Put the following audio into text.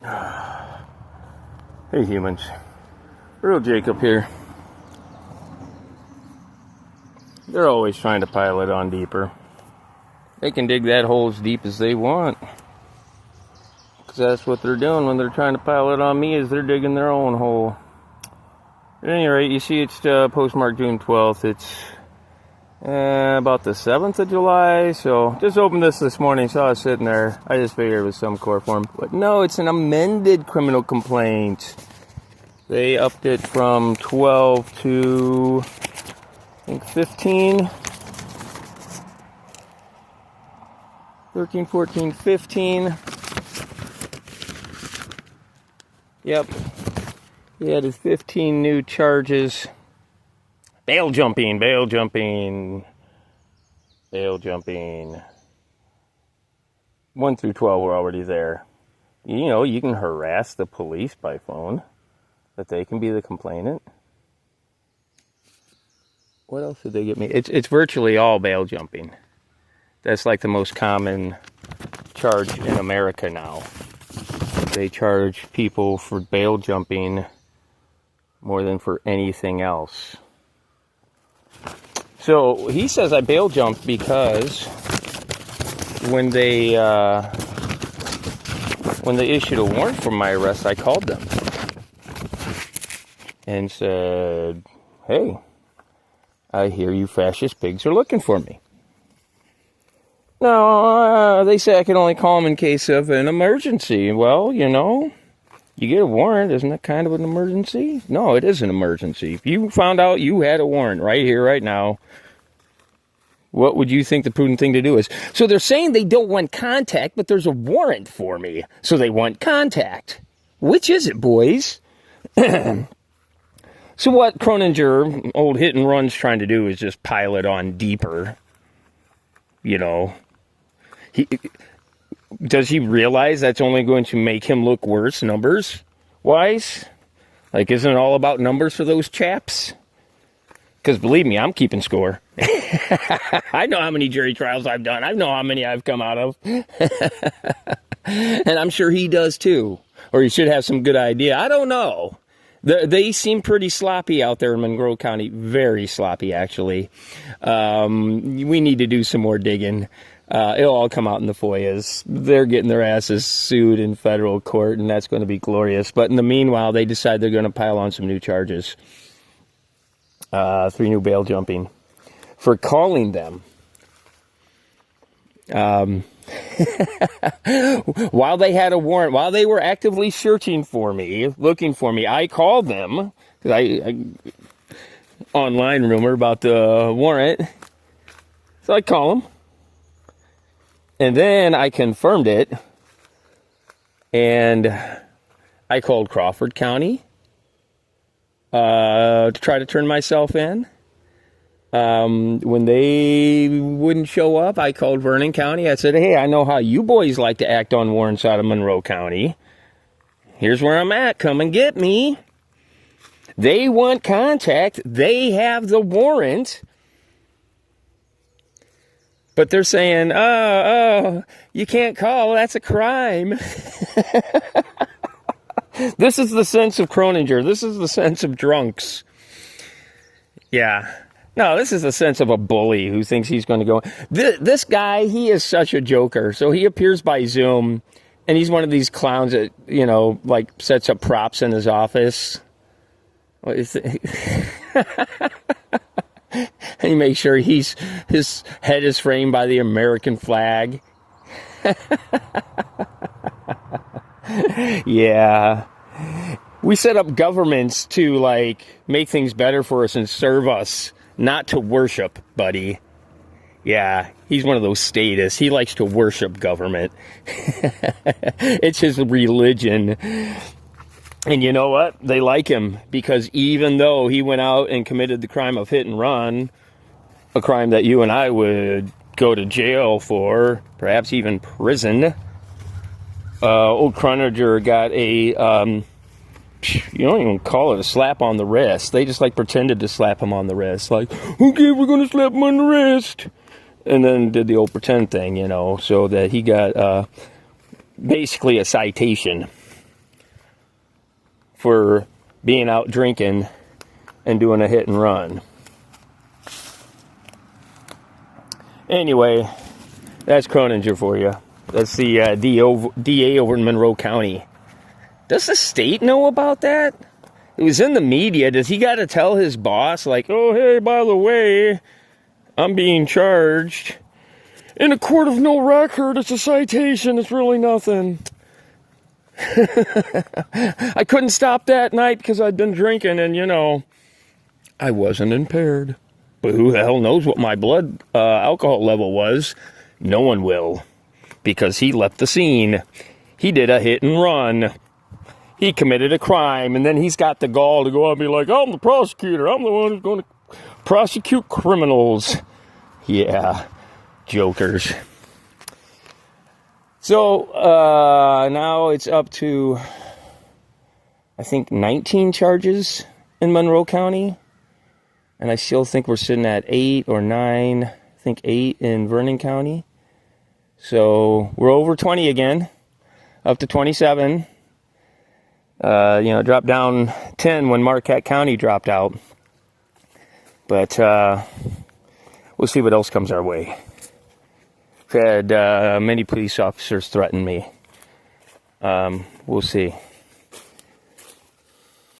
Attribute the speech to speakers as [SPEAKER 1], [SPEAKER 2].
[SPEAKER 1] Hey humans, Real Jacob here. They're always trying to pile it on deeper. They can dig that hole as deep as they want, because that's what they're doing when they're trying to pile it on me, is they're digging their own hole. At any rate, you see it's postmarked June 12th. It's about the 7th of July, so just opened this morning, saw it sitting there. I just figured it was some court form, but no, it's an amended criminal complaint. They upped it from 12 to, I think, 15. 13, 14, 15. Yep. He added 15 new charges. Bail jumping, bail jumping, bail jumping. 1 through 12 were already there. You know, you can harass the police by phone, that they can be the complainant. What else did they get me? It's virtually all bail jumping. That's like the most common charge in America now. They charge people for bail jumping more than for anything else. So he says I bail jumped because when they issued a warrant for my arrest, I called them and said, "Hey, I hear you fascist pigs are looking for me." No, they say I can only call them in case of an emergency. Well, you know, you get a warrant, isn't that kind of an emergency? No, it is an emergency. If you found out you had a warrant right here, right now, what would you think the prudent thing to do is? So they're saying they don't want contact, but there's a warrant for me. So they want contact. Which is it, boys? So what Croninger, old hit and run's trying to do is just pile it on deeper. You know, does he realize that's only going to make him look worse numbers-wise? Like, isn't it all about numbers for those chaps? Because believe me, I'm keeping score. I know how many jury trials I've done. I know how many I've come out of. And I'm sure he does too. Or he should have some good idea. I don't know. They seem pretty sloppy out there in Monroe County. Very sloppy, actually. We need to do some more digging. It'll all come out in the FOIAs. They're getting their asses sued in federal court, and that's going to be glorious. But in the meanwhile, they decide they're going to pile on some new charges. 3 new bail jumping for calling them. While they had a warrant, while they were actively searching for me, looking for me, I called them, because I online rumor about the warrant. So I call them. And then I confirmed it. And I called Crawford County to try to turn myself in. When they wouldn't show up, I called Vernon County. I said, "Hey, I know how you boys like to act on warrants out of Monroe County. Here's where I'm at. Come and get me." They want contact. They have the warrant. But they're saying, oh, you can't call. That's a crime. This is the sense of Croninger. This is the sense of drunks. Yeah. No, this is the sense of a bully who thinks he's going to go. This guy, he is such a joker. So he appears by Zoom, and he's one of these clowns that, you know, like sets up props in his office. What is it? And he makes sure his head is framed by the American flag. Yeah. We set up governments to, like, make things better for us and serve us. Not to worship, buddy. Yeah, he's one of those statists. He likes to worship government. It's his religion. And you know what? They like him, because even though he went out and committed the crime of hit and run, a crime that you and I would go to jail for, perhaps even prison, old Croninger got a... you don't even call it a slap on the wrist. They just like pretended to slap him on the wrist. Like, okay, we're going to slap him on the wrist. And then did the old pretend thing, you know, so that he got basically a citation. for being out drinking and doing a hit and run. Anyway, that's Croninger for you. That's the DA over in Monroe County. Does the state know about that? It was in the media. Does he got to tell his boss, like, oh, hey, by the way, I'm being charged. In a court of no record, it's a citation. It's really nothing. I couldn't stop that night because I'd been drinking and, I wasn't impaired. But who the hell knows what my blood alcohol level was? No one will. Because he left the scene. He did a hit and run. He committed a crime. And then he's got the gall to go out and be like, I'm the prosecutor. I'm the one who's going to prosecute criminals. Yeah. Jokers. So, now it's up to, I think, 19 charges in Monroe County. And I still think we're sitting at 8 or 9. I think 8 in Vernon County. So, we're over 20 again. Up to 27. Dropped down 10 when Marquette County dropped out. But, we'll see what else comes our way. I've had many police officers threaten me. We'll see.